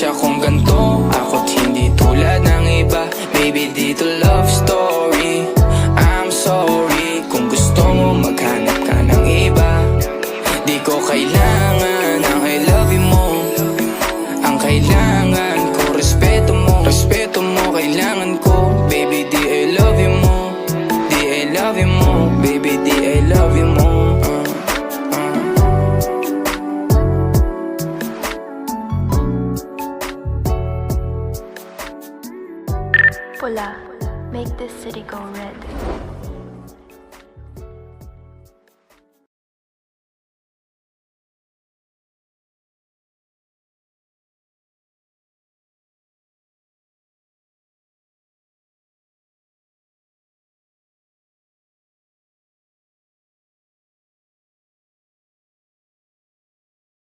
akong ganto, ako't hindi tulad ng iba. Baby, dito love story. I'm sorry kung gusto mo maghanap ka ng iba. Di ko kailangan ang I love you mo. Ang kailangan ko respeto mo. Respeto mo kailangan ko. Baby, di I love you mo. Di I love you mo. Baby, di I love you mo. Pula, make this city go red.